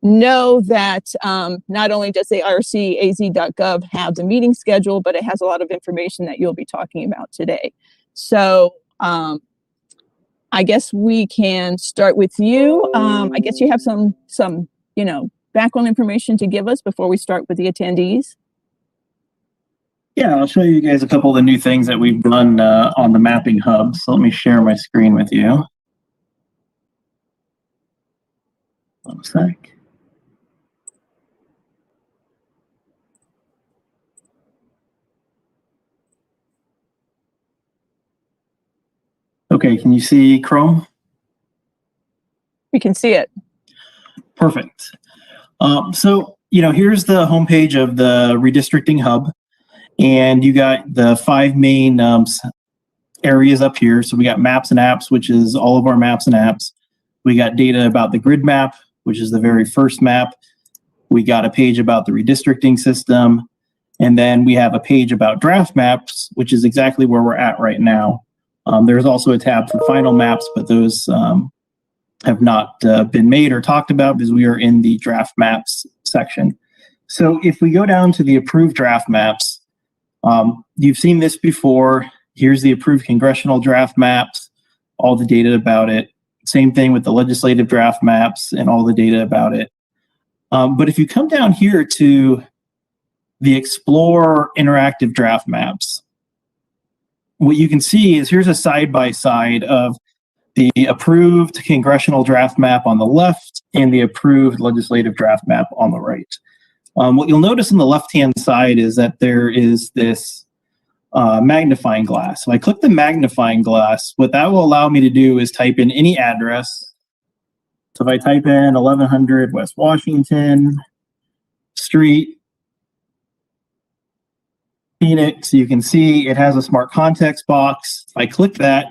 know that not only does the IRC-az.gov have the meeting schedule, but it has a lot of information that you'll be talking about today. So I guess we can start with you. I guess you have some background information to give us before we start with the attendees. Yeah, I'll show you guys a couple of the new things that we've done on the Mapping Hub. So let me share my screen with you. One sec. Okay, can you see Chrome? We can see it. Perfect. So, here's the homepage of the Redistricting Hub. And you got the 5 main areas up here. So we got Maps and Apps, which is all of our maps and apps. We got data about the grid map, which is the very first map. We got a page about the redistricting system. And then we have a page about draft maps, which is exactly where we're at right now. There's also a tab for final maps, but those have not been made or talked about because we are in the draft maps section. So if we go down to the approved draft maps, you've seen this before. Here's the approved congressional draft maps, all the data about it. Same thing with the legislative draft maps and all the data about it. But if you come down here to the Explore interactive draft maps, what you can see is here's a side-by-side of the approved congressional draft map on the left and the approved legislative draft map on the right. What you'll notice on the left-hand side is that there is this magnifying glass. So I click the magnifying glass. What that will allow me to do is type in any address. So if I type in 1100 West Washington Street, Phoenix, you can see it has a smart context box. If I click that,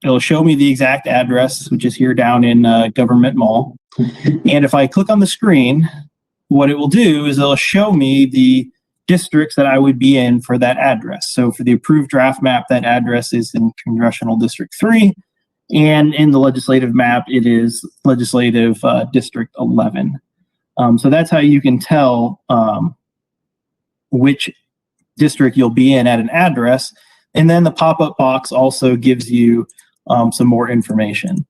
it'll show me the exact address, which is here down in Government Mall. And if I click on the screen, what it will do is it'll show me the districts that I would be in for that address. So for the approved draft map, that address is in Congressional District 3. And in the legislative map, it is Legislative District 11. So that's how you can tell which district you'll be in at an address. And then the pop-up box also gives you some more information.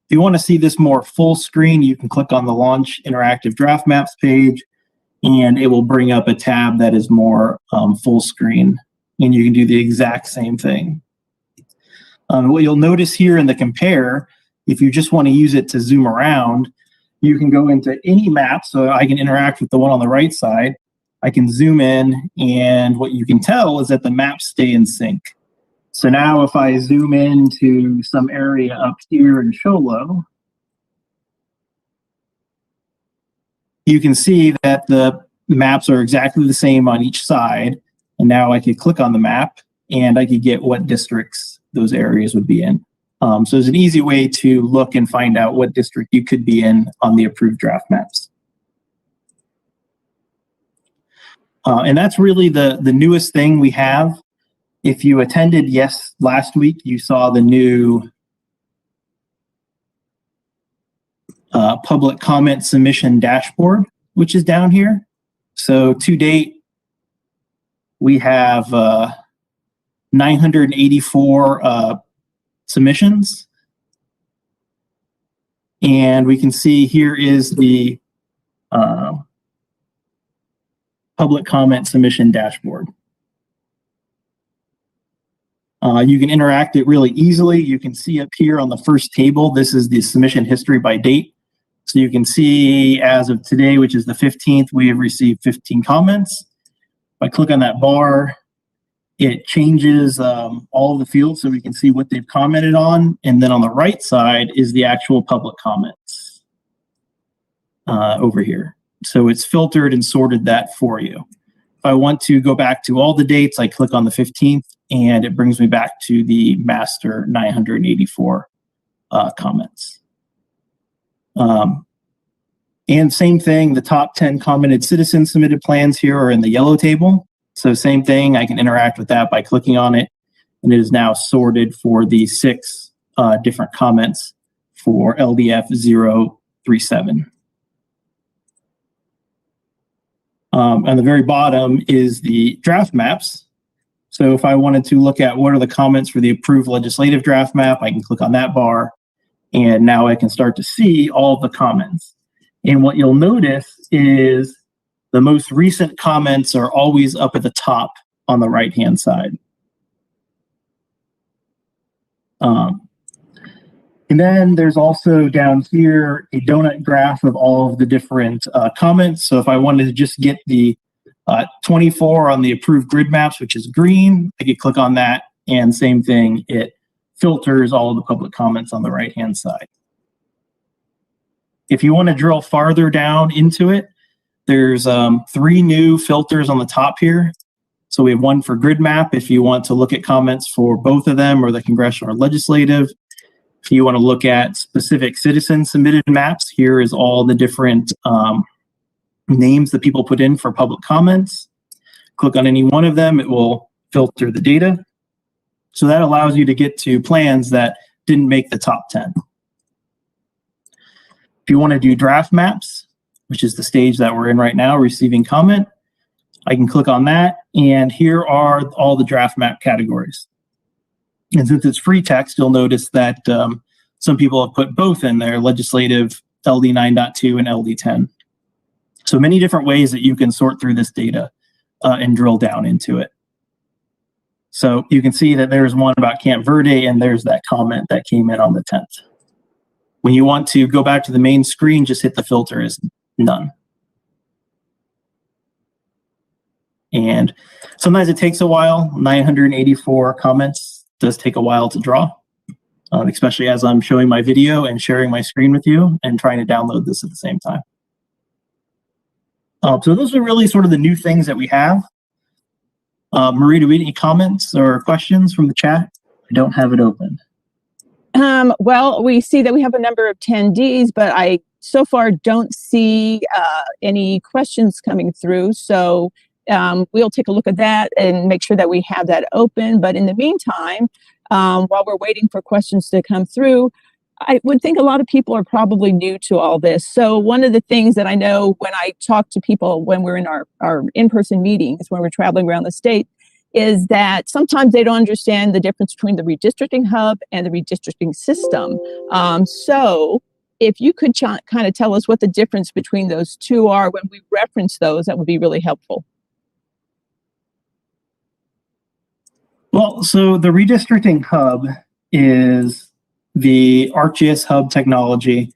If you want to see this more full screen, you can click on the Launch Interactive Draft Maps page, and it will bring up a tab that is more full screen, and you can do the exact same thing. What you'll notice here in the compare, if you just want to use it to zoom around, you can go into any map, so I can interact with the one on the right side. I can zoom in, and what you can tell is that the maps stay in sync. So now if I zoom into some area up here in Show Low, you can see that the maps are exactly the same on each side. And now I could click on the map and I could get what districts those areas would be in. So there's an easy way to look and find out what district you could be in on the approved draft maps. And that's really the newest thing we have. If you attended last week, you saw the new public comment submission dashboard, which is down here. So to date, we have 984 submissions. And we can see here is the public comment submission dashboard. You can interact it really easily. You can see up here on the first table, this is the submission history by date. So you can see as of today, which is the 15th, we have received 15 comments. If I click on that bar, it changes all of the fields so we can see what they've commented on. And then on the right side is the actual public comments over here. So it's filtered and sorted that for you. If I want to go back to all the dates, I click on the 15th and it brings me back to the master 984 comments. And same thing, the top 10 commented citizen submitted plans here are in the yellow table. So same thing, I can interact with that by clicking on it, and it is now sorted for the 6 different comments for LDF 037. On the very bottom is the draft maps. So if I wanted to look at what are the comments for the approved legislative draft map, I can click on that bar, and now I can start to see all the comments. And what you'll notice is the most recent comments are always up at the top on the right-hand side. And then there's also down here a donut graph of all of the different comments. So if I wanted to just get the 24 on the approved grid maps, which is green, I could click on that, and same thing, it filters all of the public comments on the right-hand side. If you want to drill farther down into it, there's 3 new filters on the top here. So we have one for grid map if you want to look at comments for both of them, or the congressional or legislative. If you want to look at specific citizen submitted maps, here is all the different names that people put in for public comments. Click on any one of them, it will filter the data. So that allows you to get to plans that didn't make the top 10. If you want to do draft maps, which is the stage that we're in right now, receiving comment, I can click on that, and here are all the draft map categories. And since it's free text, you'll notice that some people have put both in there, legislative, LD 9.2 and LD 10. So many different ways that you can sort through this data and drill down into it. So you can see that there's one about Camp Verde, and there's that comment that came in on the 10th. When you want to go back to the main screen, just hit the filter as none. And sometimes it takes a while. 984 comments does take a while to draw, especially as I'm showing my video and sharing my screen with you and trying to download this at the same time. So those are really sort of the new things that we have. Marie, do we have any comments or questions from the chat? I don't have it open. Well, we see that we have a number of attendees, but I so far don't see any questions coming through. So we'll take a look at that and make sure that we have that open. But in the meantime, while we're waiting for questions to come through, I would think a lot of people are probably new to all this. So one of the things that I know when I talk to people when we're in our in-person meetings, when we're traveling around the state, is that sometimes they don't understand the difference between the Redistricting Hub and the Redistricting System. So if you could kind of tell us what the difference between those two are when we reference those, that would be really helpful. Well, so the Redistricting Hub is the ArcGIS Hub technology,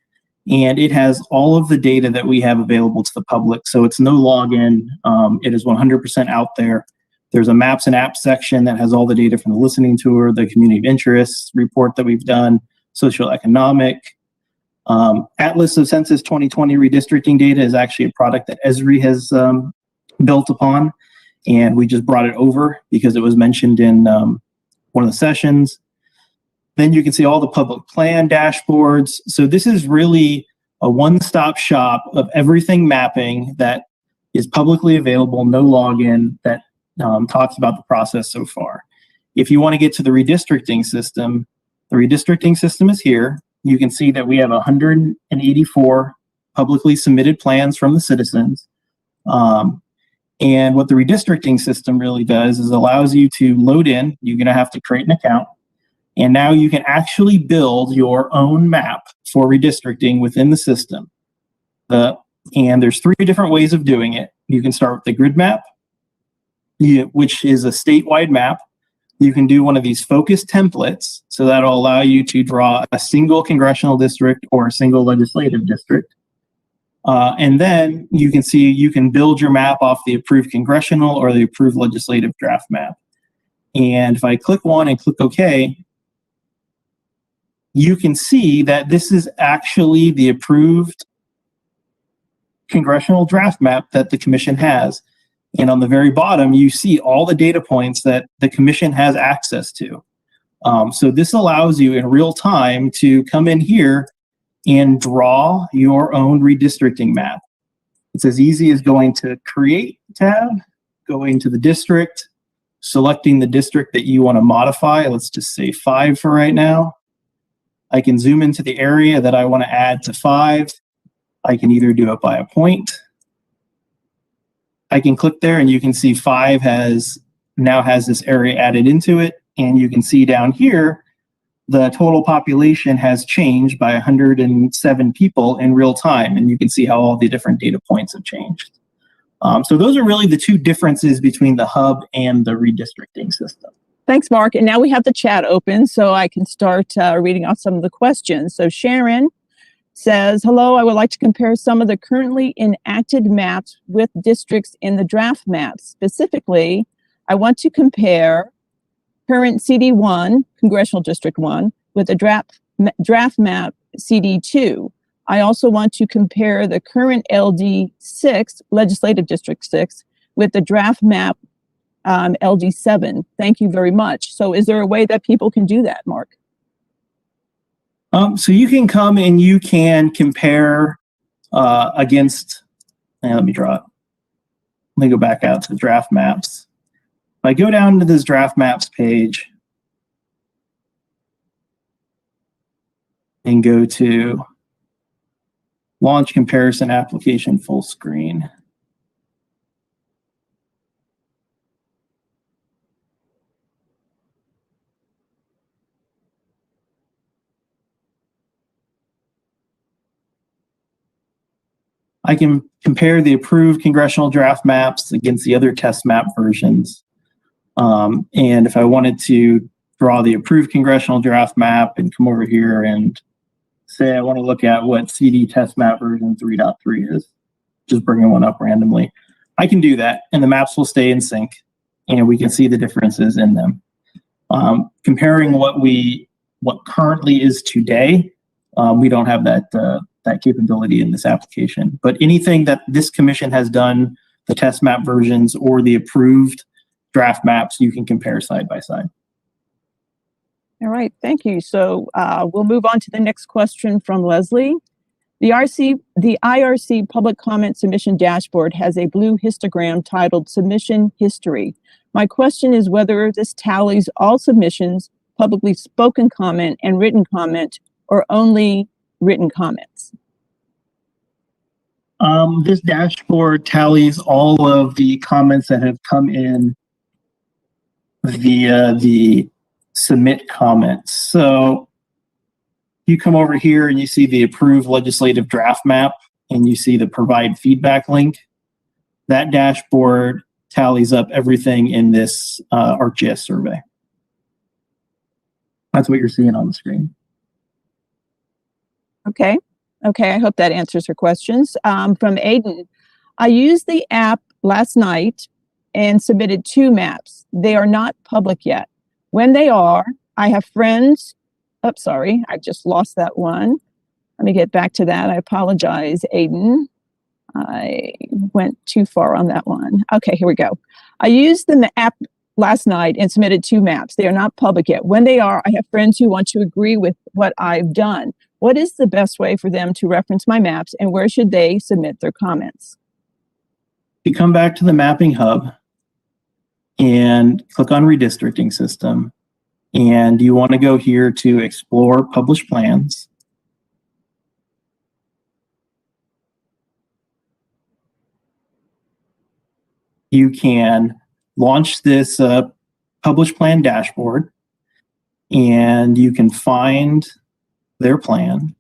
and it has all of the data that we have available to the public. So it's no login. It is 100% out there. There's a maps and apps section that has all the data from the listening tour, the community of interest report that we've done, socioeconomic. Atlas of Census 2020 redistricting data is actually a product that Esri has built upon, and we just brought it over because it was mentioned in one of the sessions. Then you can see all the public plan dashboards. So this is really a one-stop shop of everything mapping that is publicly available, no login, that talks about the process so far. If you want to get to the redistricting system, the redistricting system is here. You can see that we have 184 publicly submitted plans from the citizens. And what the redistricting system really does is allows you to load in. You're going to have to create an account. And now you can actually build your own map for redistricting within the system. And there's 3 different ways of doing it. You can start with the grid map, which is a statewide map. You can do one of these focus templates. So that'll allow you to draw a single congressional district or a single legislative district. And then you can see you can build your map off the approved congressional or the approved legislative draft map. And if I click one and click OK, you can see that this is actually the approved congressional draft map that the commission has. And on the very bottom, you see all the data points that the commission has access to. So this allows you in real time to come in here and draw your own redistricting map. It's as easy as going to Create tab, going to the district, selecting the district that you want to modify. Let's just say 5 for right now. I can zoom into the area that I want to add to 5. I can either do it by a point, I can click there and you can see 5 now has this area added into it. And you can see down here, the total population has changed by 107 people in real time. And you can see how all the different data points have changed. So those are really the two differences between the hub and the redistricting system. Thanks, Mark. And now we have the chat open, so I can start reading off some of the questions. So Sharon says, hello, I would like to compare some of the currently enacted maps with districts in the draft maps. Specifically, I want to compare current CD1, Congressional District 1, with the draft map CD2. I also want to compare the current LD6, Legislative District 6, with the draft map LD7. Thank you very much. So is there a way that people can do that, Mark? So you can come and you can compare against, let me draw it. Let me go back out to the draft maps. If I go down to this draft maps page and go to launch comparison application full screen. I can compare the approved congressional draft maps against the other test map versions. And if I wanted to draw the approved congressional draft map and come over here and say I want to look at what CD test map version 3.3 is, just bringing one up randomly, I can do that and the maps will stay in sync and we can see the differences in them. Comparing what currently is today, we don't have that capability in this application. But anything that this commission has done, the test map versions or the approved draft maps, you can compare side by side. All right, thank you. So we'll move on to the next question from Leslie. The IRC public comment submission dashboard has a blue histogram titled Submission History. My question is whether this tallies all submissions, publicly spoken comment and written comment, or only written comments. This dashboard tallies all of the comments that have come in via the submit comments. So you come over here and you see the approved legislative draft map and you see the provide feedback link. That dashboard tallies up everything in this ArcGIS survey. That's what you're seeing on the screen. Okay. Okay, I hope that answers her questions. From Aiden, I used the app last night and submitted 2 maps. They are not public yet. When they are, I have friends. Oh, sorry, I just lost that one. Let me get back to that. I apologize, Aiden. I went too far on that one. Okay, here we go. I used the app last night and submitted 2 maps. They are not public yet. When they are, I have friends who want to agree with what I've done. What is the best way for them to reference my maps and where should they submit their comments? You come back to the mapping hub and click on Redistricting System. And you want to go here to Explore Published Plans. You can launch this Published Plan dashboard and you can find their plan.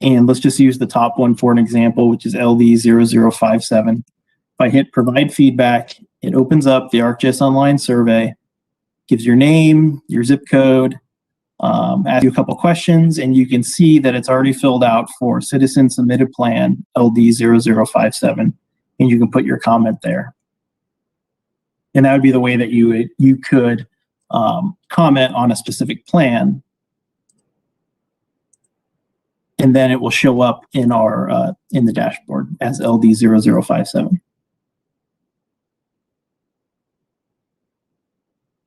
And let's just use the top one for an example, which is LD0057. If I hit provide feedback, it opens up the ArcGIS Online survey, gives your name, your zip code, asks you a couple questions, and you can see that it's already filled out for citizen submitted plan LD0057, and you can put your comment there. And that would be the way that you could comment on a specific plan, and then it will show up in our in the dashboard as LD0057.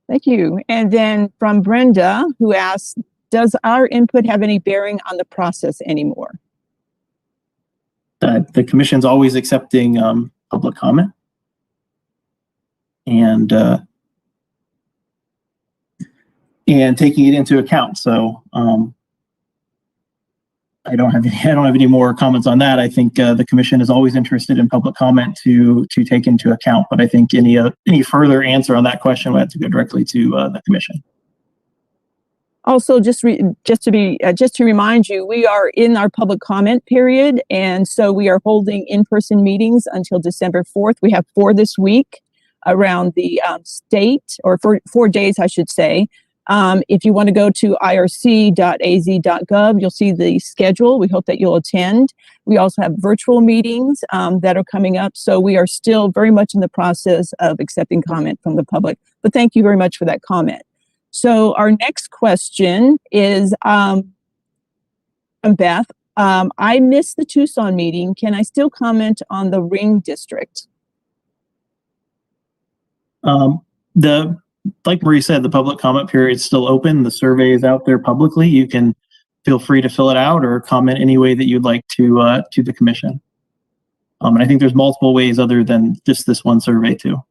Thank you. And then from Brenda, who asks, does our input have any bearing on the process anymore? The commission's always accepting public comment. And taking it into account. So I don't have any more comments on that. I think the commission is always interested in public comment to take into account. But I think any further answer on that question would have to go directly to the commission. Also, just to remind you, we are in our public comment period, and so we are holding in-person meetings until December 4th. We have 4 this week around the state, or for 4 days, I should say. If you want to go to irc.az.gov, you'll see the schedule. We hope that you'll attend. We also have virtual meetings that are coming up. So we are still very much in the process of accepting comment from the public. But thank you very much for that comment. So our next question is from Beth. I missed the Tucson meeting. Can I still comment on the Ring District? Like Marie said, the public comment period is still open. The survey is out there publicly. You can feel free to fill it out or comment any way that you'd like to the commission. And I think there's multiple ways other than just this one survey too.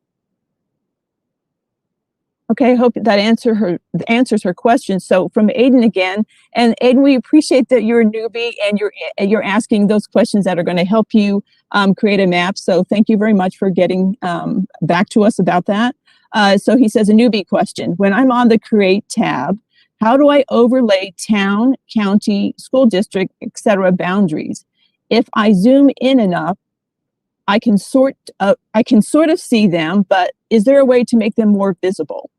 Okay, I hope that answers her question. So from Aiden again, and Aiden, we appreciate that you're a newbie and you're asking those questions that are going to help you create a map. So thank you very much for getting back to us about that. So he says, a newbie question. When I'm on the Create tab, how do I overlay town, county, school district, etc. boundaries? If I zoom in enough, I can sort of see them, but is there a way to make them more visible?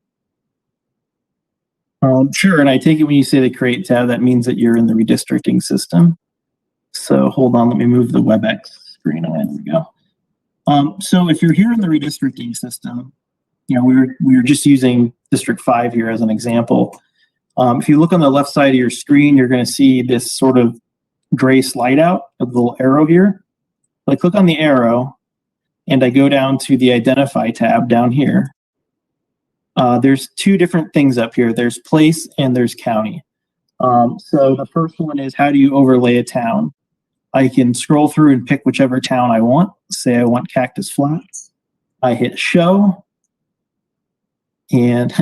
Sure, and I take it when you say the Create tab, that means that you're in the redistricting system. So hold on, let me move the WebEx screen away. There we go. So if you're here in the redistricting system, you know, we were just using District 5 here as an example. If you look on the left side of your screen, you're going to see this sort of gray slide out of the little arrow here. I click on the arrow and I go down to the Identify tab down here. There's 2 different things up here. There's place and there's county. So the first one is, how do you overlay a town? I can scroll through and pick whichever town I want. Say I want Cactus Flats. I hit show. And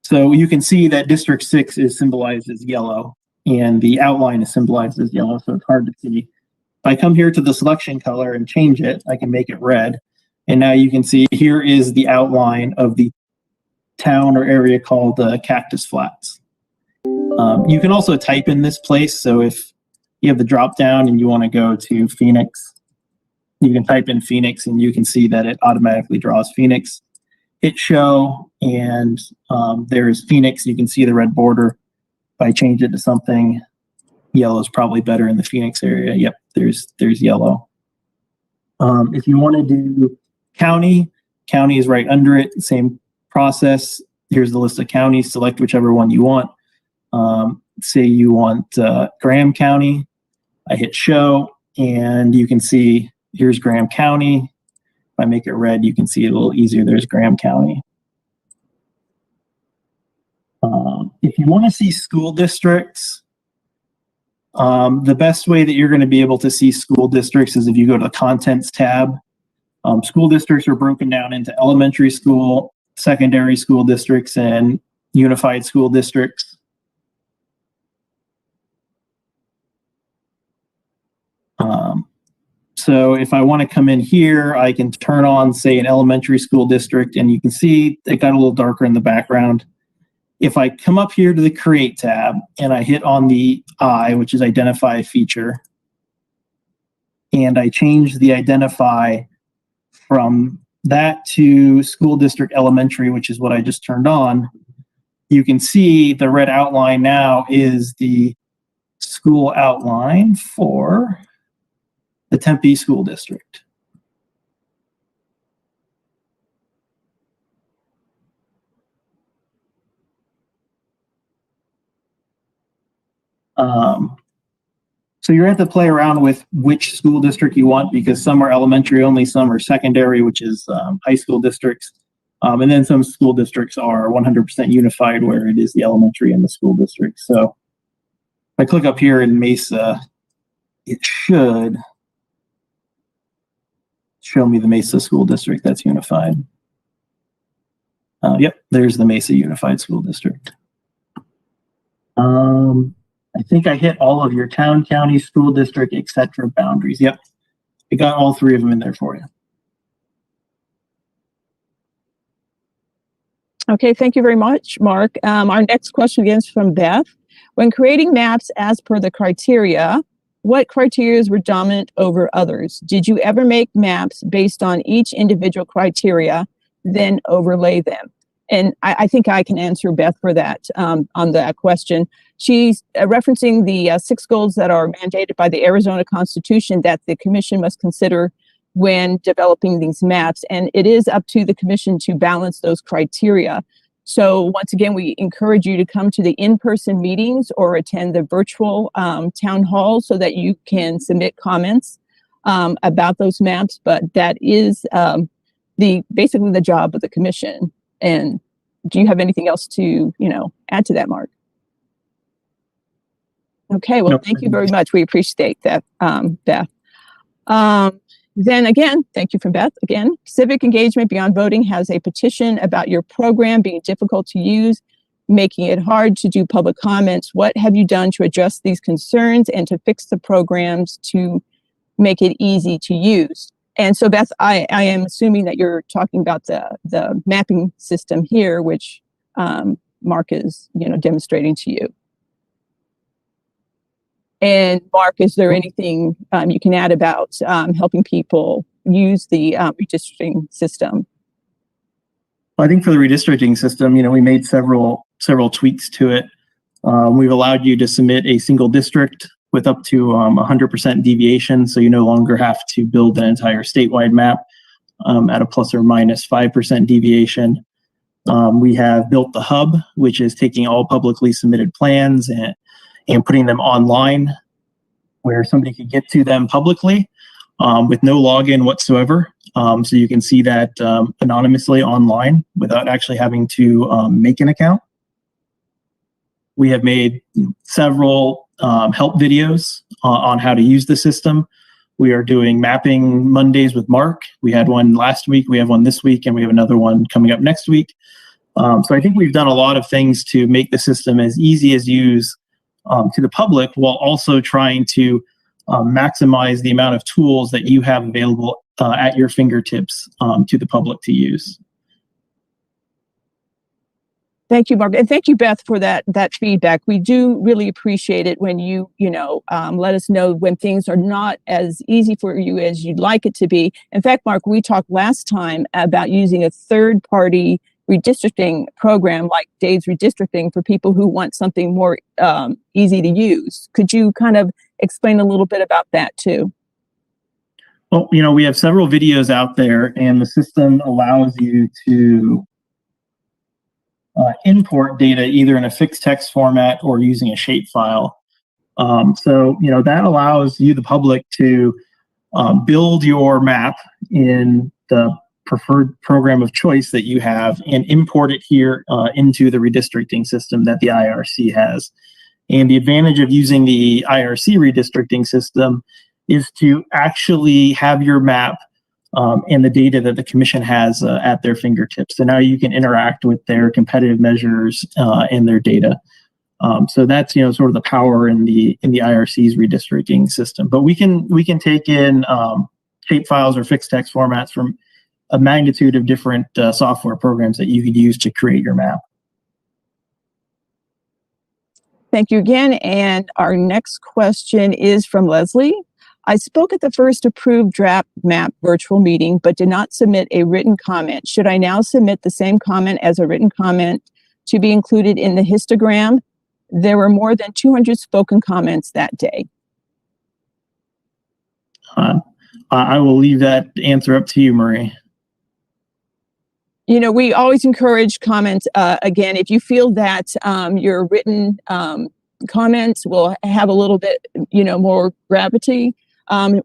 so you can see that District 6 is symbolized as yellow and the outline is symbolized as yellow, so it's hard to see. If I come here to the selection color and change it, I can make it red. And now you can see here is the outline of the town or area called Cactus Flats. You can also type in this place. So if you have the drop down and you want to go to Phoenix, you can type in Phoenix and you can see that it automatically draws Phoenix. Hit show and there's Phoenix. You can see the red border. If I change it to something, yellow is probably better in the Phoenix area. Yep, there's yellow. If you want to do county is right under it. Same process. Here's the list of counties. Select whichever one you want. Say you want Graham County. I hit show and you can see here's Graham County. If I make it red, you can see it a little easier. There's Graham County. If you want to see school districts, the best way that you're going to be able to see school districts is if you go to the Contents tab. School districts are broken down into elementary school, secondary school districts, and unified school districts. So if I want to come in here, I can turn on, say, an elementary school district, and you can see it got a little darker in the background. If I come up here to the Create tab and I hit on the I, which is Identify Feature, and I change the Identify from that to School District Elementary, which is what I just turned on, you can see the red outline now is the school outline for the Tempe School District. So you're going to have to play around with which school district you want, because some are elementary only, some are secondary, which is high school districts. And then some school districts are 100% unified, where it is the elementary and the school district. So if I click up here in Mesa, it should show me the Mesa School District that's unified. Yep, there's the Mesa Unified School District. I think I hit all of your town, county, school district, etc. boundaries. Yep. I got all three of them in there for you. Okay, thank you very much, Mark. Our next question again is from Beth. When creating maps as per the criteria, what criteria were dominant over others? Did you ever make maps based on each individual criteria, then overlay them? And I think I can answer Beth for that on that question. She's referencing the 6 goals that are mandated by the Arizona Constitution that the Commission must consider when developing these maps. And it is up to the Commission to balance those criteria. So once again, we encourage you to come to the in-person meetings or attend the virtual town hall so that you can submit comments about those maps. But that is basically the job of the Commission. And do you have anything else to, add to that, Mark? Okay, well, Nope. Thank you very much. We appreciate that, Beth. Then again, thank you from Beth again. Civic engagement beyond voting has a petition about your program being difficult to use, making it hard to do public comments. What have you done to address these concerns and to fix the programs to make it easy to use? And so Beth, I am assuming that you're talking about the mapping system here, which Mark is, demonstrating to you. And Mark, is there anything you can add about helping people use the redistricting system? Well, I think for the redistricting system, we made several tweaks to it. We've allowed you to submit a single district with up to 100% deviation, so you no longer have to build an entire statewide map at a plus or minus 5% deviation. We have built the hub, which is taking all publicly submitted plans and putting them online where somebody could get to them publicly with no login whatsoever. So you can see that anonymously online without actually having to make an account. We have made several help videos on how to use the system. We are doing mapping Mondays with Mark. We had one last week, we have one this week, and we have another one coming up next week. So I think we've done a lot of things to make the system as easy as use to the public, while also trying to maximize the amount of tools that you have available at your fingertips to the public to use. Thank you, Mark, and thank you, Beth, for that feedback. We do really appreciate it when you let us know when things are not as easy for you as you'd like it to be. In fact, Mark, we talked last time about using a third-party redistricting program like Dave's Redistricting for people who want something more easy to use. Could you kind of explain a little bit about that too? Well, we have several videos out there, and the system allows you to import data either in a fixed text format or using a shapefile. So that allows you, the public, to build your map in the preferred program of choice that you have and import it here into the redistricting system that the IRC has. And the advantage of using the IRC redistricting system is to actually have your map and the data that the Commission has at their fingertips. So now you can interact with their competitive measures and their data. So that's sort of the power in the IRC's redistricting system. But we can take in shape files or fixed text formats from a magnitude of different software programs that you could use to create your map. Thank you again. And our next question is from Leslie. I spoke at the first approved draft map virtual meeting, but did not submit a written comment. Should I now submit the same comment as a written comment to be included in the histogram? There were more than 200 spoken comments that day. I will leave that answer up to you, Marie. We always encourage comments. Again, if you feel that your written comments will have a little bit, more gravity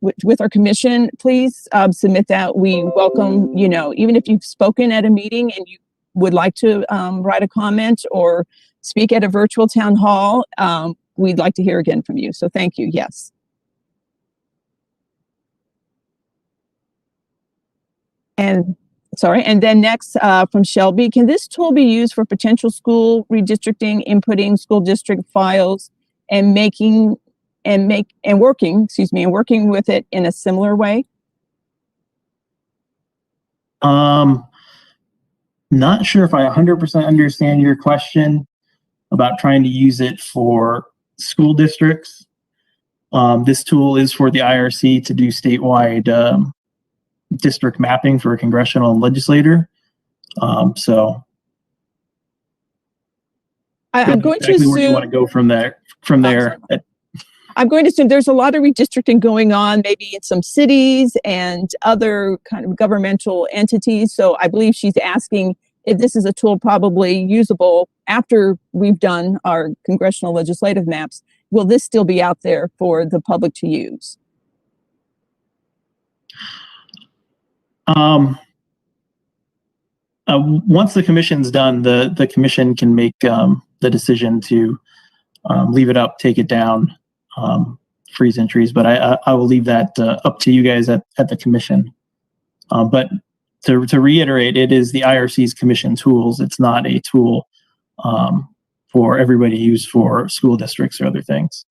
with our Commission, please submit that. We welcome, even if you've spoken at a meeting and you would like to write a comment or speak at a virtual town hall, we'd like to hear again from you. So thank you. Yes. And then next from Shelby, can this tool be used for potential school redistricting, inputting school district files and working with it in a similar way? Not sure if I 100% understand your question about trying to use it for school districts. This tool is for the IRC to do statewide district mapping for a congressional legislator. So I'm going to exactly assume where you want to go from there. I'm going to assume there's a lot of redistricting going on, maybe in some cities and other kind of governmental entities. So I believe she's asking if this is a tool probably usable after we've done our congressional legislative maps. Will this still be out there for the public to use? Once the commission's done, the commission can make the decision to leave it up, take it down, freeze entries, but I will leave that up to you guys at the commission. But to reiterate, it is the IRC's commission tools. It's not a tool for everybody to use for school districts or other things.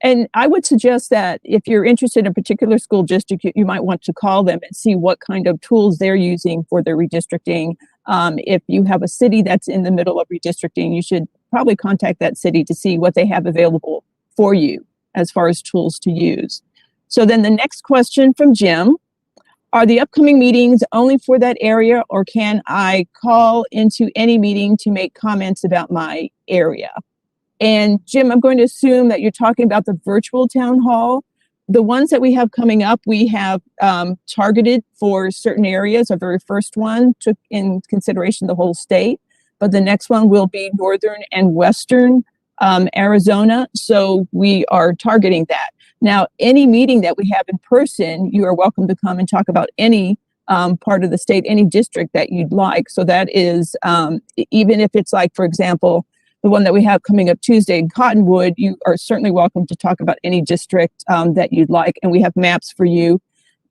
And I would suggest that if you're interested in a particular school district, you might want to call them and see what kind of tools they're using for their redistricting. If you have a city that's in the middle of redistricting, you should probably contact that city to see what they have available for you as far as tools to use. So then the next question from Jim, are the upcoming meetings only for that area, or can I call into any meeting to make comments about my area? And Jim, I'm going to assume that you're talking about the virtual town hall. The ones that we have coming up, we have targeted for certain areas. Our very first one took in consideration the whole state, but the next one will be northern and western Arizona. So we are targeting that. Now, any meeting that we have in person, you are welcome to come and talk about any part of the state, any district that you'd like. So that is, even if it's like, for example, the one that we have coming up Tuesday in Cottonwood, you are certainly welcome to talk about any district that you'd like. And we have maps for you,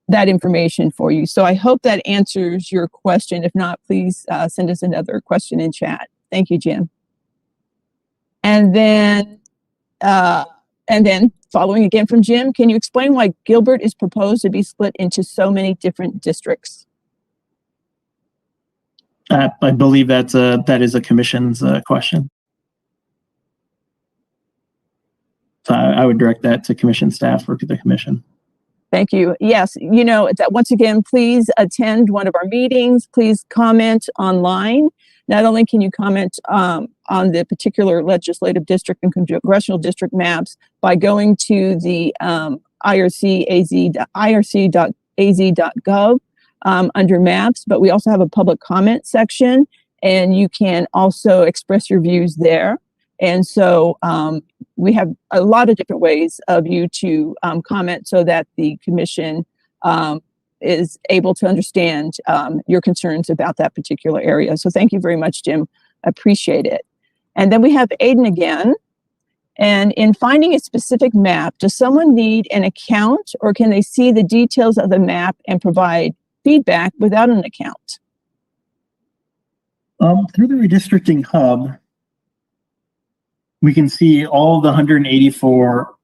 that information for you. So I hope that answers your question. If not, please send us another question in chat. Thank you, Jim. And then following again from Jim, can you explain why Gilbert is proposed to be split into so many different districts? I believe that is a commission's question. So I would direct that to commission staff or to the commission. Thank you. Yes, you know, that once again, please attend one of our meetings. Please comment online. Not only can you comment on the particular legislative district and congressional district maps by going to the irc.az.gov under maps, but we also have a public comment section, and you can also express your views there. And so we have a lot of different ways of you to comment so that the commission is able to understand your concerns about that particular area. So thank you very much, Jim. Appreciate it. And then we have Aiden again. And in finding a specific map, does someone need an account, or can they see the details of the map and provide feedback without an account? Through the Redistricting Hub, we can see all the 184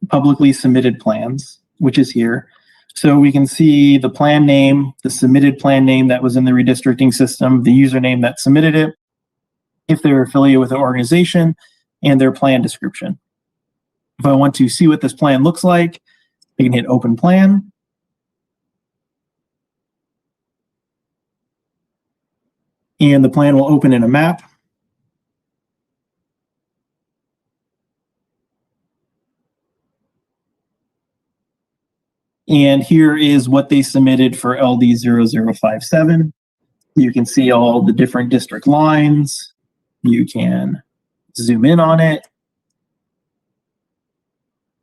publicly submitted plans, which is here. So we can see the plan name, the submitted plan name that was in the redistricting system, the username that submitted it, if they're affiliated with an organization, and their plan description. If I want to see what this plan looks like, I can hit open plan. And the plan will open in a map. And here is what they submitted for LD0057. You can see all the different district lines. You can zoom in on it.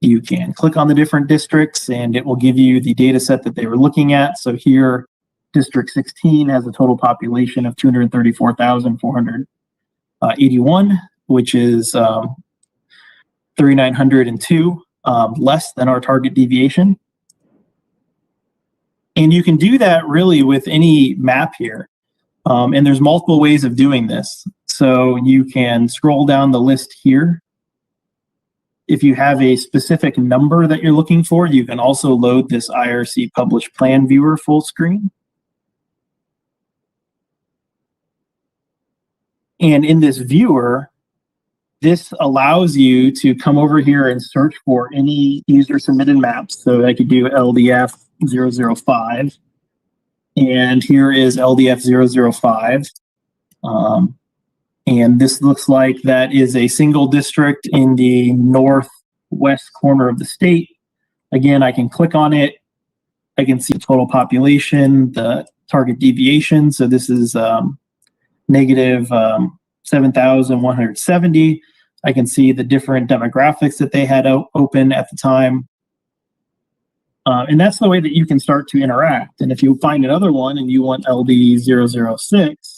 You can click on the different districts and it will give you the data set that they were looking at. So here, District 16 has a total population of 234,481, which is 3,902 less than our target deviation. And you can do that really with any map here. And there's multiple ways of doing this. So you can scroll down the list here if you have a specific number that you're looking for, you can also load this IRC Published Plan Viewer full screen. And in this viewer, this allows you to come over here and search for any user submitted maps. So I could do LDF 005. And here is LDF 005. And this looks like that is a single district in the northwest corner of the state. Again, I can click on it. I can see total population, the target deviation. So this is negative 7,170. I can see the different demographics that they had open at the time. And that's the way that you can start to interact. And if you find another one and you want LD 006,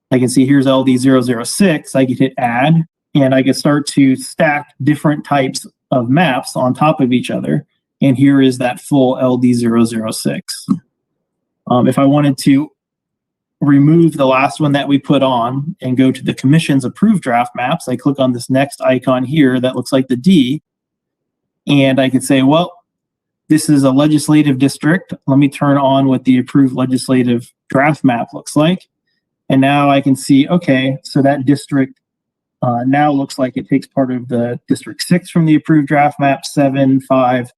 I can see here's LD 006. I can hit add, and I can start to stack different types of maps on top of each other. And here is that full LD 006. If I wanted to remove the last one that we put on and go to the Commission's approved draft maps, I click on this next icon here that looks like the D. And I could say, well, this is a legislative district. Let me turn on what the approved legislative draft map looks like. And now I can see, okay, so that district now looks like it takes part of the District 6 from the approved draft map, 7, 5.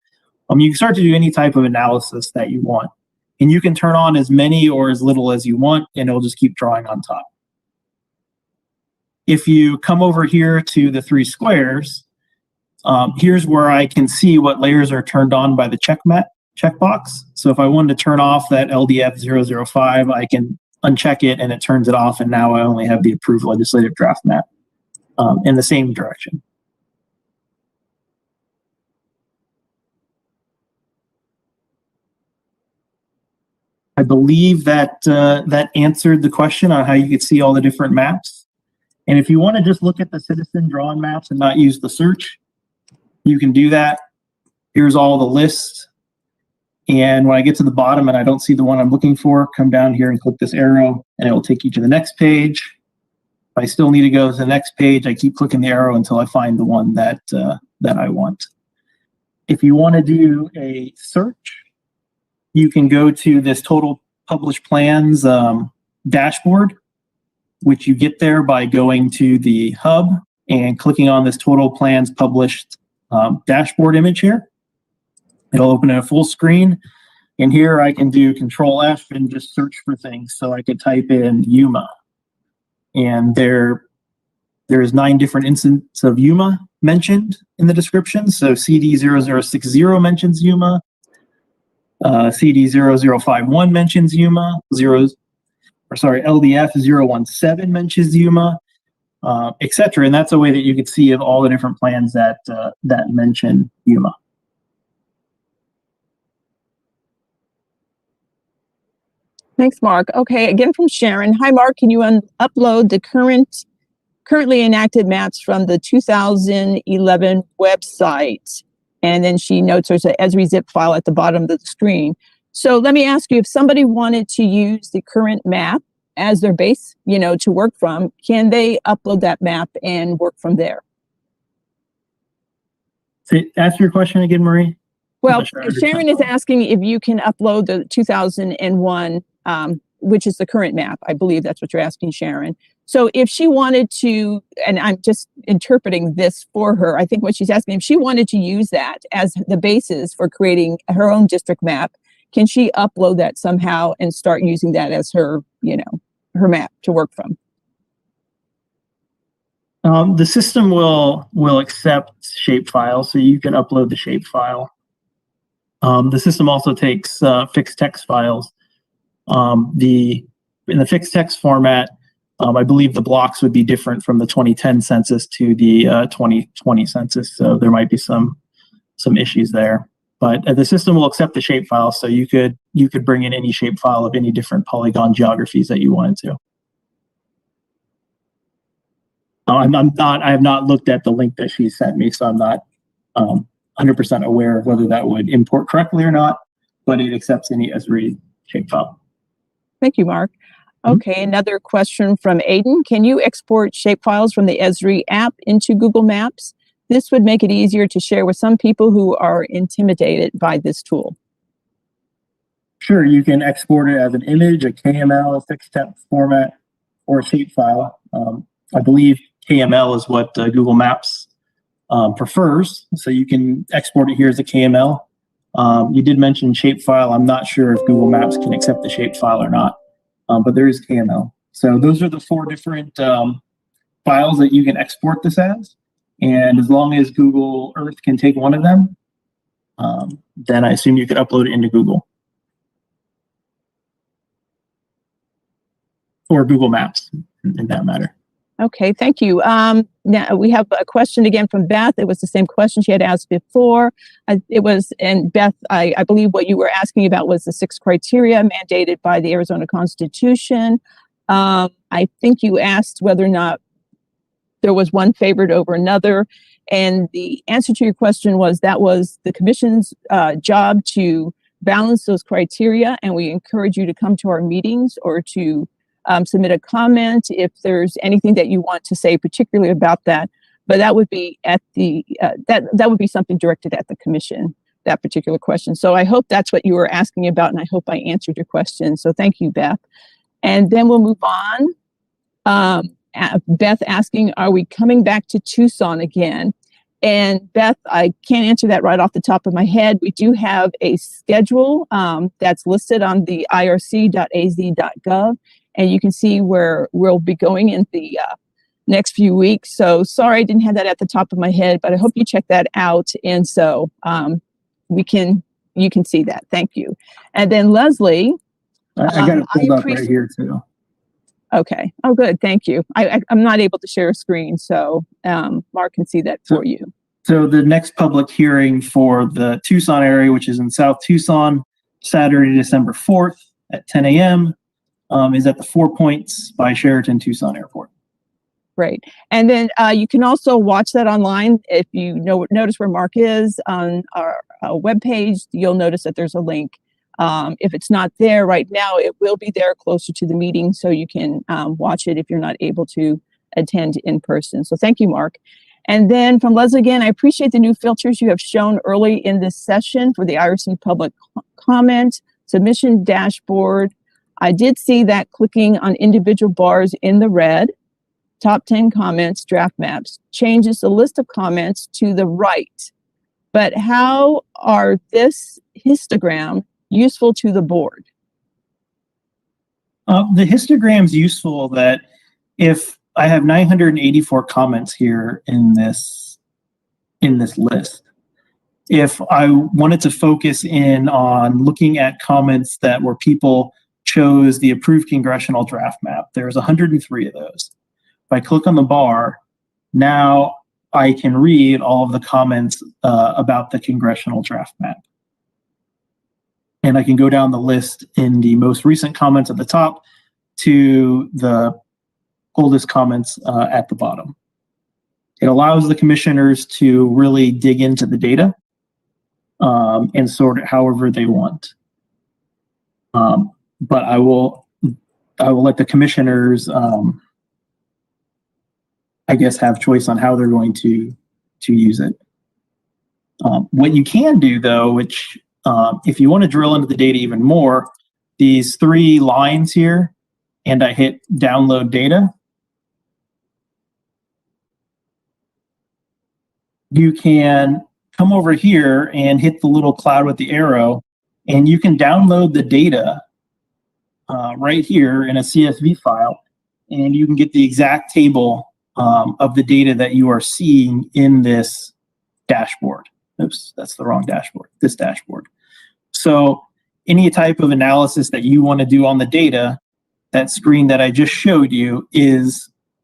You can start to do any type of analysis that you want. And you can turn on as many or as little as you want, and it'll just keep drawing on top. If you come over here to the 3 squares, here's where I can see what layers are turned on by the checkbox. So if I wanted to turn off that LDF 005, I can uncheck it and it turns it off, and now I only have the approved legislative draft map in the same direction. I believe that that answered the question on how you could see all the different maps. And if you want to just look at the citizen drawn maps and not use the search, you can do that. Here's all the lists. And when I get to the bottom and I don't see the one I'm looking for, come down here and click this arrow and it will take you to the next page. If I still need to go to the next page, I keep clicking the arrow until I find the one that I want. If you want to do a search, you can go to this total published plans dashboard, which you get there by going to the hub and clicking on this total plans published dashboard image here. It'll open in a full screen. And here I can do Control F and just search for things. So I could type in Yuma. And there's 9 different instances of Yuma mentioned in the description. So CD 0060 mentions Yuma. CD 0051 mentions Yuma. LDF 017 mentions Yuma, etc. And that's a way that you could see of all the different plans that mention Yuma. Thanks, Mark. Okay, again from Sharon. Hi, Mark. Can you upload the currently enacted maps from the 2011 website? And then she notes there's an Esri zip file at the bottom of the screen. So let me ask you, if somebody wanted to use the current map as their base, to work from, can they upload that map and work from there? So ask your question again, Marie. Well, Sharon is asking if you can upload the 2001, which is the current map. I believe that's what you're asking, Sharon. So if she wanted to, and I'm just interpreting this for her, I think what she's asking, if she wanted to use that as the basis for creating her own district map, can she upload that somehow and start using that as her, her map to work from? The system will accept shapefile, so you can upload the shapefile. The system also takes fixed text files. In the fixed text format, I believe the blocks would be different from the 2010 census to the 2020 census, so there might be some issues there. But the system will accept the shapefile, so you could bring in any shapefile of any different polygon geographies that you wanted to. I have not looked at the link that she sent me, so I'm not 100% aware of whether that would import correctly or not, but it accepts any Esri shapefile. Thank you, Mark. Okay, another question from Aiden. Can you export shapefiles from the Esri app into Google Maps? This would make it easier to share with some people who are intimidated by this tool. Sure, you can export it as an image, a KML, fixed text format, or a shapefile. I believe KML is what Google Maps prefers, so you can export it here as a KML. You did mention shapefile. I'm not sure if Google Maps can accept the shapefile or not, but there is KML. So those are the 4 different files that you can export this as, and as long as Google Earth can take one of them, then I assume you could upload it into Google. Or Google Maps, in that matter. Okay, thank you. Now we have a question again from Beth. It was the same question she had asked before. And Beth, I believe what you were asking about was the 6 criteria mandated by the Arizona Constitution. I think you asked whether or not there was one favored over another. And the answer to your question was that was the commission's job to balance those criteria. And we encourage you to come to our meetings or to submit a comment if there's anything that you want to say particularly about that, but that would be at the that would be something directed at the commission, that particular question. So I hope that's what you were asking about, and I hope I answered your question. So thank you, Beth. And then we'll move on. Beth asking, are we coming back to Tucson again? And Beth, I can't answer that right off the top of my head. We do have a schedule that's listed on the irc.az.gov. And you can see where we'll be going in the next few weeks. So sorry, I didn't have that at the top of my head, but I hope you check that out. And so you can see that. Thank you. And then Leslie. I got it pulled up right here too. Okay. Oh, good. Thank you. I'm not able to share a screen, so Mark can see that for you. So the next public hearing for the Tucson area, which is in South Tucson, Saturday, December 4th at 10 a.m. Is at the 4 Points by Sheraton Tucson Airport. Great. And then you can also watch that online. If you notice where Mark is on our webpage, you'll notice that there's a link. If it's not there right now, it will be there closer to the meeting, so you can watch it if you're not able to attend in person. So thank you, Mark. And then from Leslie again, I appreciate the new filters you have shown early in this session for the IRC public comment submission dashboard. I did see that clicking on individual bars in the red, top 10 comments, draft maps, changes the list of comments to the right. But how are this histogram useful to the board? The histogram's useful that if I have 984 comments here in this list, if I wanted to focus in on looking at comments that were people chose the approved congressional draft map, there's 103 of those. If I click on the bar, now I can read all of the comments about the congressional draft map. And I can go down the list in the most recent comments at the top to the oldest comments at the bottom. It allows the commissioners to really dig into the data and sort it however they want. But I will let the commissioners, I guess, have choice on how they're going to use it. What you can do, though, which if you want to drill into the data even more, these 3 lines here, and I hit download data, you can come over here and hit the little cloud with the arrow, and you can download the data right here in a CSV file, and you can get the exact table of the data that you are seeing in this dashboard. Oops, that's the wrong dashboard, this dashboard. So any type of analysis that you want to do on the data, that screen that I just showed you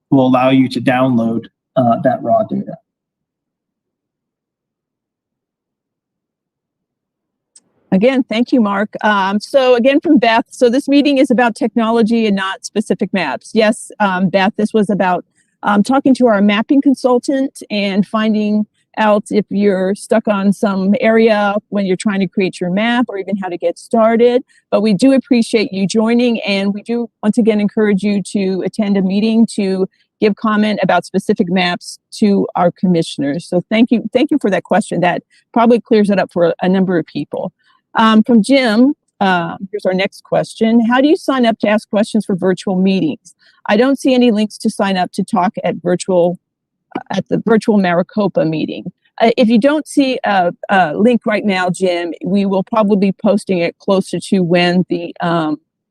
will allow you to download that raw data. Again, thank you, Mark. So again, from Beth, so this meeting is about technology and not specific maps. Yes, Beth, this was about talking to our mapping consultant and finding out if you're stuck on some area when you're trying to create your map, or even how to get started. But we do appreciate you joining, and we do once again encourage you to attend a meeting to give comment about specific maps to our commissioners. So thank you for that question. That probably clears it up for a number of people. From Jim, here's our next question. How do you sign up to ask questions for virtual meetings? I don't see any links to sign up to talk at the virtual Maricopa meeting. If you don't see a link right now, Jim, we will probably be posting it closer to when the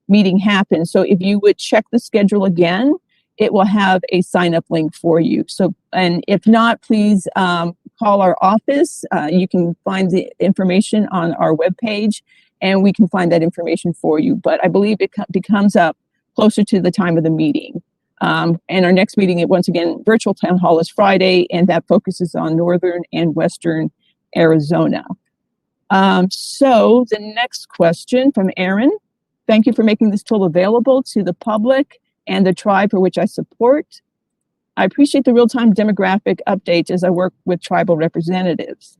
meeting happens. So if you would check the schedule again, it will have a sign up link for you. So, and if not, please call our office. You can find the information on our webpage, and we can find that information for you. But I believe it becomes up closer to the time of the meeting. And our next meeting, once again, virtual town hall, is Friday, and that focuses on northern and western Arizona. So the next question from Aaron. Thank you for making this tool available to the public and the tribe for which I support. I appreciate the real-time demographic updates as I work with tribal representatives.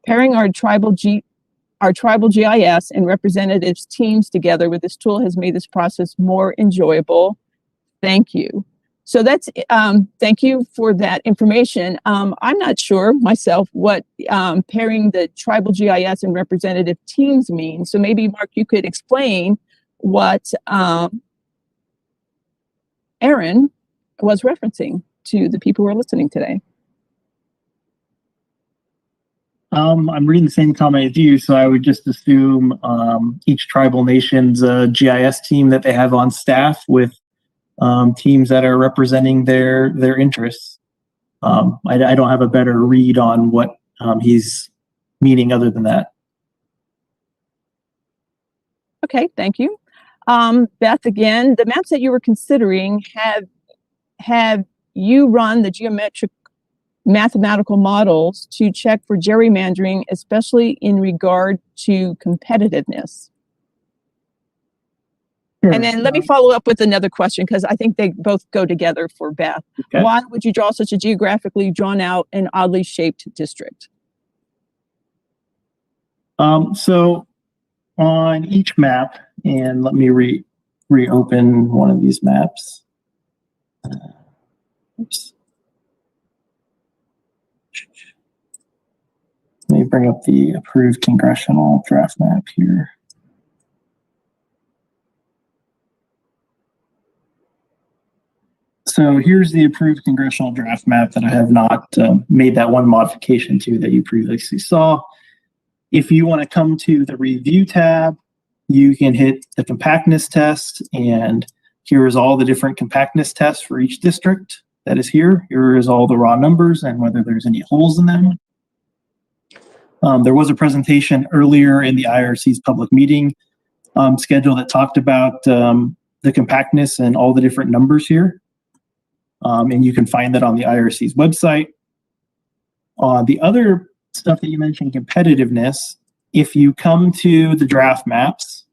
Pairing our tribal GIS and representatives teams together with this tool has made this process more enjoyable. Thank you. So that's, thank you for that information. I'm not sure myself what pairing the tribal GIS and representative teams means. So maybe, Mark, you could explain what Aaron was referencing to the people who are listening today. I'm reading the same comment as you, so I would just assume each tribal nation's GIS team that they have on staff with teams that are representing their interests. I don't have a better read on what he's meaning other than that. Okay, thank you. Beth, again, the maps that you were considering, have you run the geometric mathematical models to check for gerrymandering, especially in regard to competitiveness? Sure. And then let me follow up with another question, because I think they both go together for Beth. Okay. Why would you draw such a geographically drawn out and oddly shaped district? So on each map, and let me reopen one of these maps. Oops. Let me bring up the approved congressional draft map here. So here's the approved congressional draft map that I have not made that one modification to that you previously saw. If you want to come to the review tab, you can hit the compactness test, and here is all the different compactness tests for each district that is here. Here is all the raw numbers and whether there's any holes in them. There was a presentation earlier in the IRC's public meeting schedule that talked about the compactness and all the different numbers here. And you can find that on the IRC's website. The other stuff that you mentioned, competitiveness, if you come to the draft maps,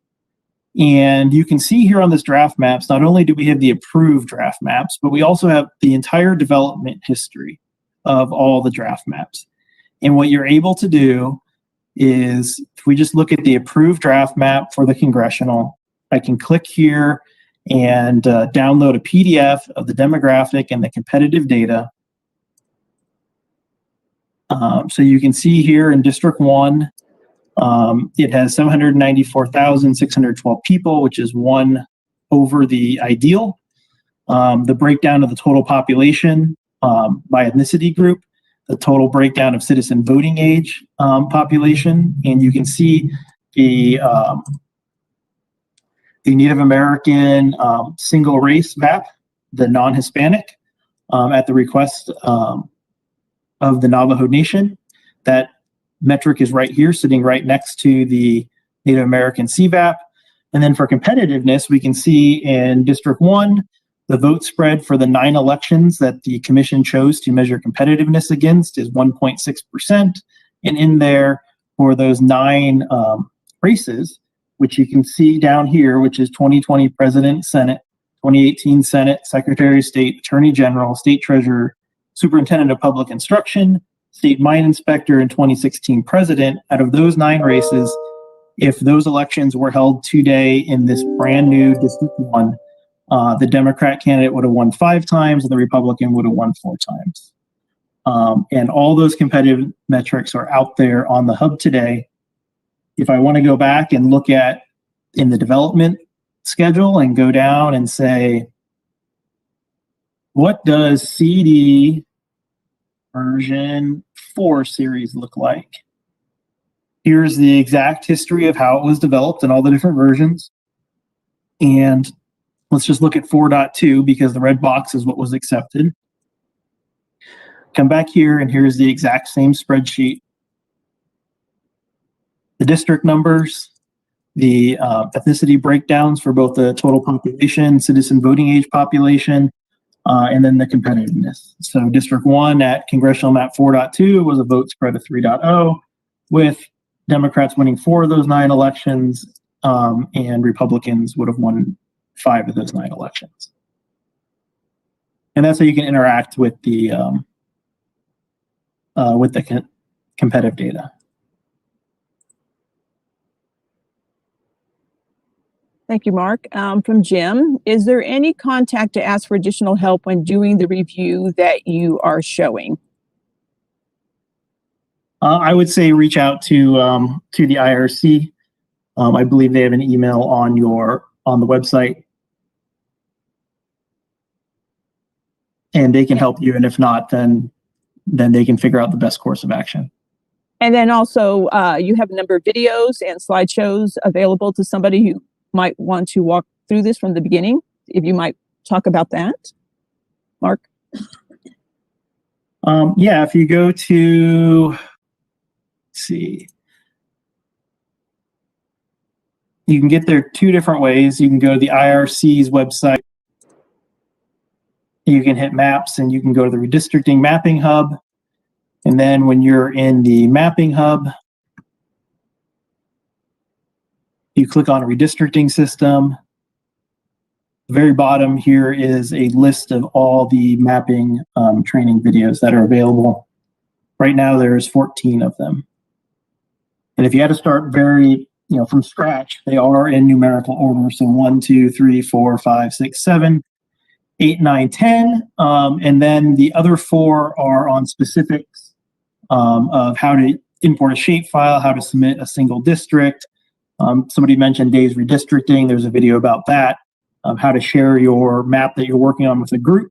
and you can see here on this draft maps, not only do we have the approved draft maps, but we also have the entire development history of all the draft maps. And what you're able to do is, if we just look at the approved draft map for the congressional, I can click here and download a PDF of the demographic and the competitive data. So you can see here in District 1, it has 794,612 people, which is 1 over the ideal. The breakdown of the total population by ethnicity group, the total breakdown of citizen voting age population, and you can see the Native American single race map, the non-Hispanic, at the request of the Navajo Nation. That metric is right here, sitting right next to the Native American CVAP. And then for competitiveness, we can see in District 1, the vote spread for the 9 elections that the commission chose to measure competitiveness against is 1.6%. And in there, for those 9 races, which you can see down here, which is 2020 President, Senate, 2018 Senate, Secretary of State, Attorney General, State Treasurer, Superintendent of Public Instruction, state mine inspector, and 2016 president, out of those 9 races, if those elections were held today in this brand new District 1, the Democrat candidate would have won 5 times and the Republican would have won 4 times. And all those competitive metrics are out there on the hub today. If I want to go back and look at in the development schedule and go down and say, what does CD version 4 series look like? Here's the exact history of how it was developed and all the different versions. And let's just look at 4.2 because the red box is what was accepted. Come back here and here's the exact same spreadsheet. The district numbers, the ethnicity breakdowns for both the total population, citizen voting age population, and then the competitiveness. So District 1 at Congressional Map 4.2 was a vote spread of 3.0, with Democrats winning 4 of those 9 elections, and Republicans would have won 5 of those 9 elections. And that's how you can interact with the competitive data. Thank you, Mark. From Jim, is there any contact to ask for additional help when doing the review that you are showing? I would say reach out to the IRC. I believe they have an email on the website, and they can help you. And if not, then they can figure out the best course of action. And then also, you have a number of videos and slideshows available to somebody who might want to walk through this from the beginning. If you might talk about that, Mark. Yeah, if you go to, let's see, you can get there 2 different ways. You can go to the IRC's website. You can hit maps and you can go to the Redistricting Mapping Hub. And then when you're in the Mapping Hub, you click on Redistricting System. The very bottom here is a list of all the mapping training videos that are available. Right now, there's 14 of them. And if you had to start from scratch, they are in numerical order. So 1, 2, 3, 4, 5, 6, 7, 8, 9, 10. And then the other 4 are on specifics of how to import a shapefile, how to submit a single district. Somebody mentioned Dave's redistricting. There's a video about that, how to share your map that you're working on with a group.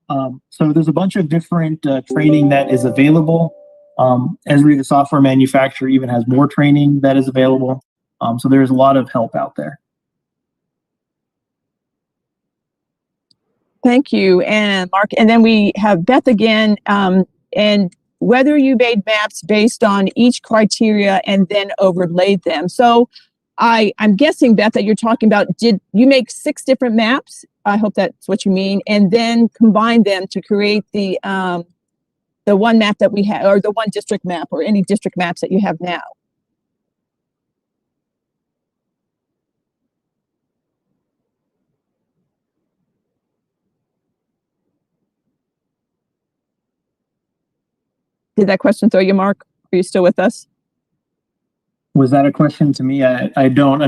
So there's a bunch of different training that is available. Esri, the software manufacturer, even has more training that is available. So there's a lot of help out there. Thank you, and Mark. And then we have Beth again, and whether you made maps based on each criteria and then overlaid them. So I'm guessing, Beth, that you're talking about, did you make 6 different maps? I hope that's what you mean, and then combine them to create the one map that we have, or the one district map, or any district maps that you have now. Did that question throw you, Mark? Are you still with us? Was that a question to me? I don't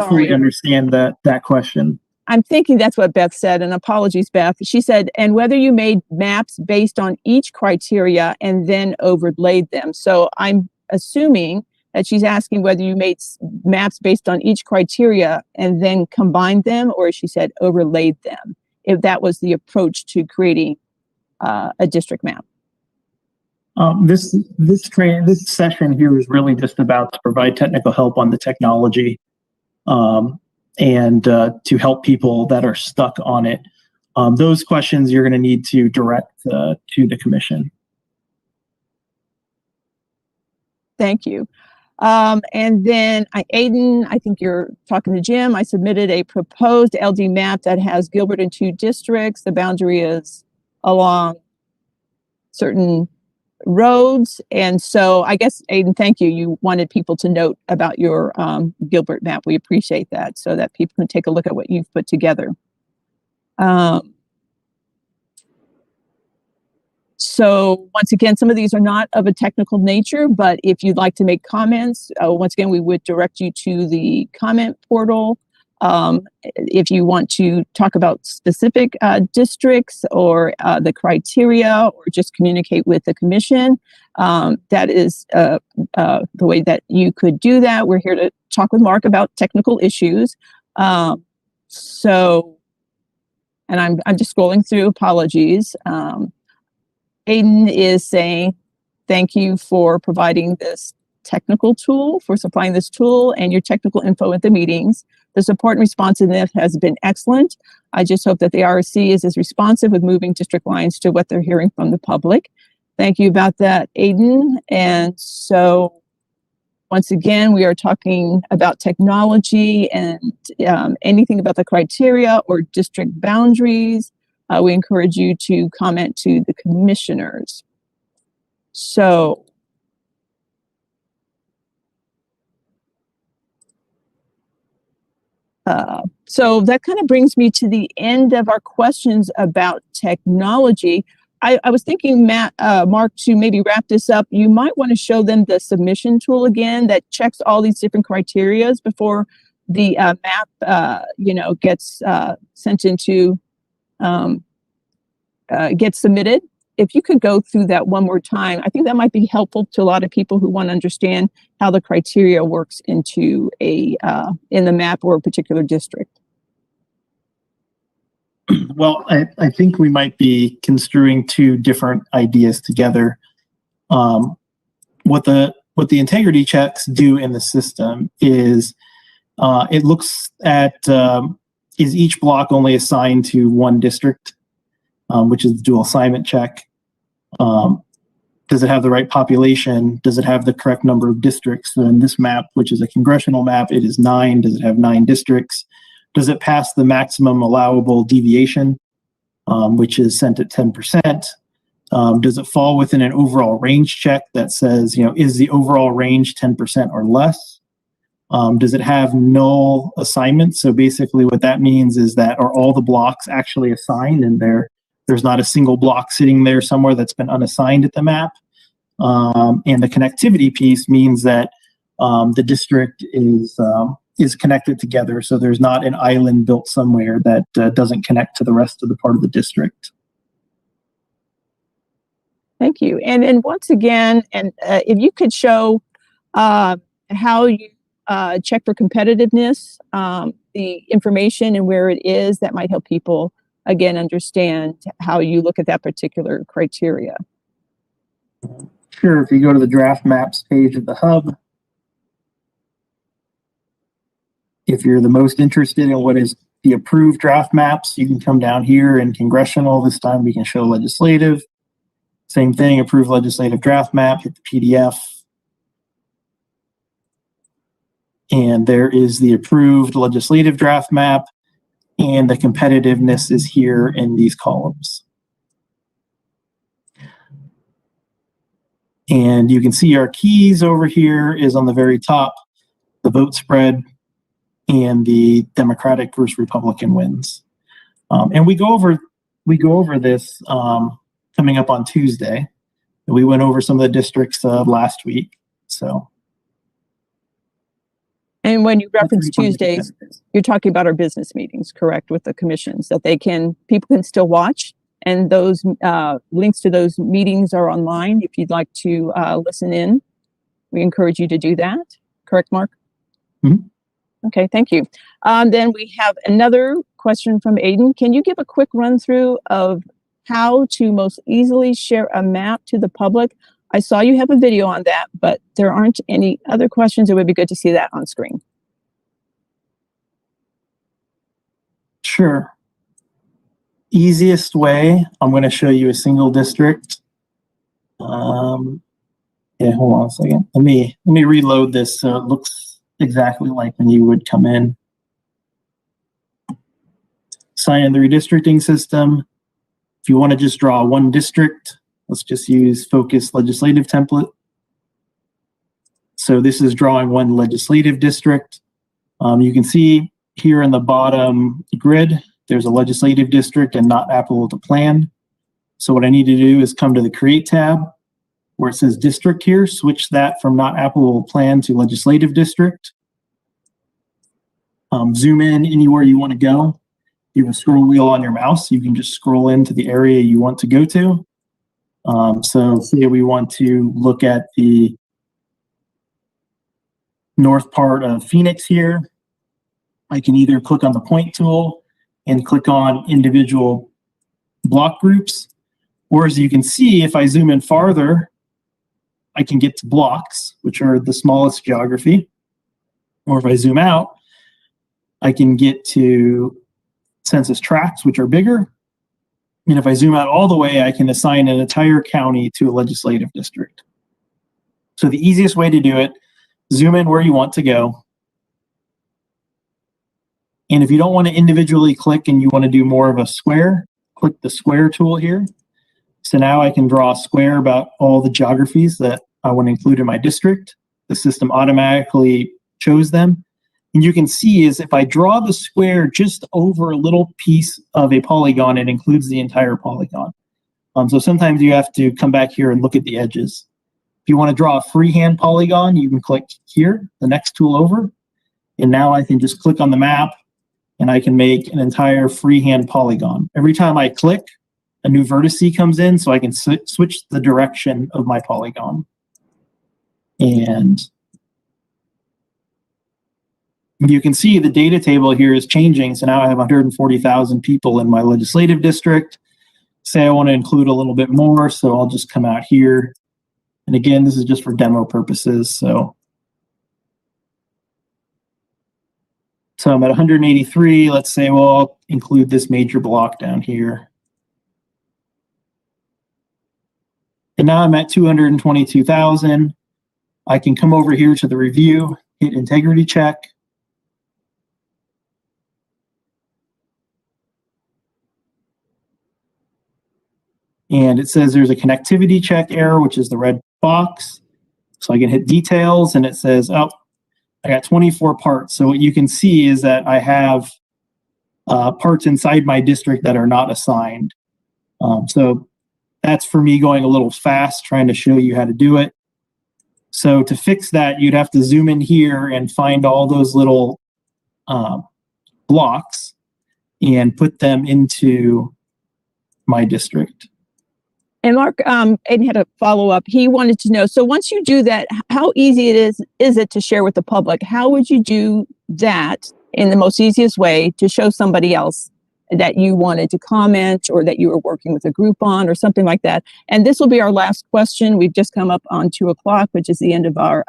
fully understand that question. I'm thinking that's what Beth said, and apologies, Beth. She said, and whether you made maps based on each criteria and then overlaid them. So I'm assuming that she's asking whether you made maps based on each criteria and then combined them, or she said overlaid them, if that was the approach to creating a district map. This session here is really just about to provide technical help on the technology, and to help people that are stuck on it. Those questions you're going to need to direct to the commission. Thank you. And then Aiden, I think you're talking to Jim. I submitted a proposed LD map that has Gilbert in 2 districts. The boundary is along certain roads. And so I guess, Aiden, thank you. You wanted people to note about your Gilbert map. We appreciate that, so that people can take a look at what you've put together. So once again, some of these are not of a technical nature, but if you'd like to make comments, once again, we would direct you to the comment portal. If you want to talk about specific districts or the criteria, or just communicate with the commission, that is the way that you could do that. We're here to talk with Mark about technical issues. So, and I'm just scrolling through. Apologies. Aiden is saying, thank you for providing this technical tool, for supplying this tool and your technical info at the meetings. The support and responsiveness has been excellent. I just hope that the IRC is as responsive with moving district lines to what they're hearing from the public. Thank you about that, Aiden. And so once again, we are talking about technology and anything about the criteria or district boundaries. We encourage you to comment to the commissioners. So, so that kind of brings me to the end of our questions about technology. I was thinking, Mark, to maybe wrap this up, you might want to show them the submission tool again that checks all these different criterias before the map, gets sent into gets submitted. If you could go through that one more time, I think that might be helpful to a lot of people who want to understand how the criteria works into in the map or a particular district. Well, I think we might be construing two different ideas together. What the integrity checks do in the system is it looks at is each block only assigned to one district, which is the dual assignment check. Does it have the right population? Does it have the correct number of districts? So in this map, which is a congressional map, it is 9. Does it have 9 districts? Does it pass the maximum allowable deviation, which is sent at 10%? Does it fall within an overall range check that says, is the overall range 10% or less? Does it have null assignments? So basically what that means is that are all the blocks actually assigned and there's not a single block sitting there somewhere that's been unassigned at the map? And the connectivity piece means that the district is connected together, so there's not an island built somewhere that doesn't connect to the rest of the part of the district. Thank you. And once again, and if you could show how you check for competitiveness, the information and where it is, that might help people again understand how you look at that particular criteria. Sure. If you go to the draft maps page of the hub, if you're the most interested in what is the approved draft maps, you can come down here in congressional. This time we can show legislative. Same thing, approved legislative draft map, hit the PDF. And there is the approved legislative draft map, and the competitiveness is here in these columns. And you can see our keys over here is on the very top, the vote spread, and the Democratic versus Republican wins. And we go over this coming up on Tuesday. We went over some of the districts last week. So. And when you reference Tuesdays, you're talking about our business meetings, correct, with the commissions that people can still watch, and those links to those meetings are online. If you'd like to listen in, we encourage you to do that. Correct, Mark? Mm-hmm. Okay, thank you. Then we have another question from Aiden. Can you give a quick run through of how to most easily share a map to the public? I saw you have a video on that, but there aren't any other questions. It would be good to see that on screen. Sure. Easiest way, I'm going to show you a single district. Yeah, hold on a second. Let me reload this so it looks exactly like when you would come in. Sign in the redistricting system. If you want to just draw one district, let's just use focus legislative template. So this is drawing one legislative district. You can see here in the bottom grid, there's a legislative district and not applicable to plan. So what I need to do is come to the Create tab where it says District here, switch that from not applicable plan to legislative district. Zoom in anywhere you want to go. You have a scroll wheel on your mouse. You can just scroll into the area you want to go to. So say we want to look at the north part of Phoenix here. I can either click on the point tool and click on individual block groups, or as you can see, if I zoom in farther, I can get to blocks, which are the smallest geography. Or if I zoom out, I can get to census tracts, which are bigger. And if I zoom out all the way, I can assign an entire county to a legislative district. So the easiest way to do it, zoom in where you want to go. And if you don't want to individually click and you want to do more of a square, click the square tool here. So now I can draw a square about all the geographies that I want to include in my district. The system automatically chose them. And you can see is if I draw the square just over a little piece of a polygon, it includes the entire polygon. So sometimes you have to come back here and look at the edges. If you want to draw a freehand polygon, you can click here, the next tool over. And now I can just click on the map and I can make an entire freehand polygon. Every time I click, a new vertice comes in so I can switch the direction of my polygon. And you can see the data table here is changing. So now I have 140,000 people in my legislative district. Say I want to include a little bit more, so I'll just come out here. And again, this is just for demo purposes. So I'm at 183. Let's say, well, I'll include this major block down here. And now I'm at 222,000. I can come over here to the review, hit integrity check. And it says there's a connectivity check error, which is the red box. So I can hit details and it says, oh, I got 24 parts. So what you can see is that I have parts inside my district that are not assigned. So that's for me going a little fast, trying to show you how to do it. So to fix that, you'd have to zoom in here and find all those little blocks and put them into my district. And Mark, Aiden had a follow-up. He wanted to know, so once you do that, how easy is it to share with the public? How would you do that in the most easiest way to show somebody else that you wanted to comment or that you were working with a group on or something like that? And this will be our last question. We've just come up on 2 o'clock, which is the end of our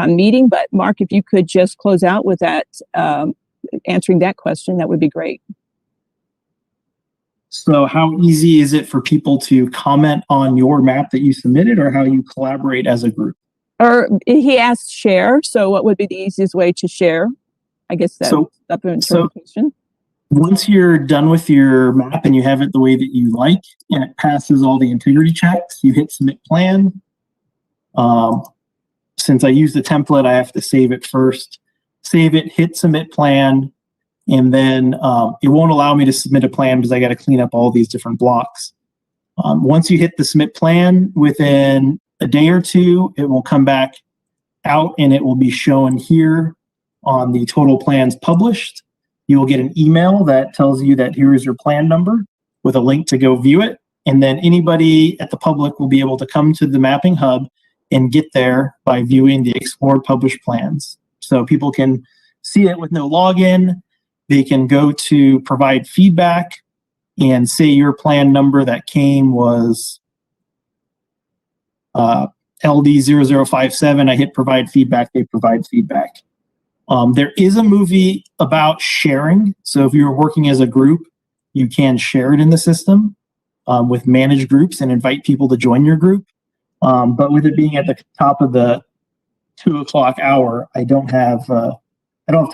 meeting. But Mark, if you could just close out with that, answering that question, that would be great. So how easy is it for people to comment on your map that you submitted, or how you collaborate as a group? Or he asked share. So what would be the easiest way to share? I guess that's up to interpretation. Once you're done with your map and you have it the way that you like, and it passes all the integrity checks, you hit submit plan. Since I use the template, I have to save it first. Save it, hit submit plan. And then it won't allow me to submit a plan because I got to clean up all these different blocks. Once you hit the submit plan, within a day or two, it will come back out and it will be shown here on the total plans published. You will get an email that tells you that here is your plan number with a link to go view it. And then anybody at the public will be able to come to the mapping hub and get there by viewing the Explore Published Plans. So people can see it with no login. They can go to provide feedback and say your plan number that came was LD0057. I hit provide feedback, they provide feedback. There is a movie about sharing. So if you're working as a group, you can share it in the system with managed groups and invite people to join your group. But with it being at the top of the 2 o'clock hour, I don't have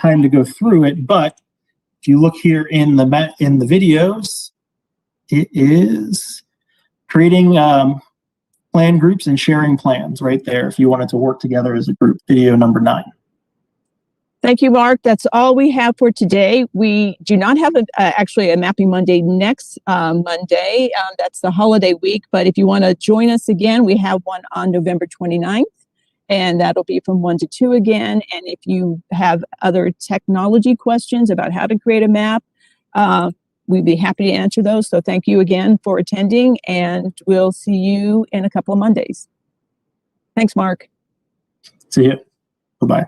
time to go through it. But if you look here in the videos, it is creating plan groups and sharing plans right there if you wanted to work together as a group, video number 9. Thank you, Mark. That's all we have for today. We do not have actually a Mapping Monday next Monday. That's the holiday week. But if you want to join us again, we have one on November 29th, and that'll be from 1 to 2 again. And if you have other technology questions about how to create a map, we'd be happy to answer those. So thank you again for attending, and we'll see you in a couple of Mondays. Thanks, Mark. See you. Bye-bye.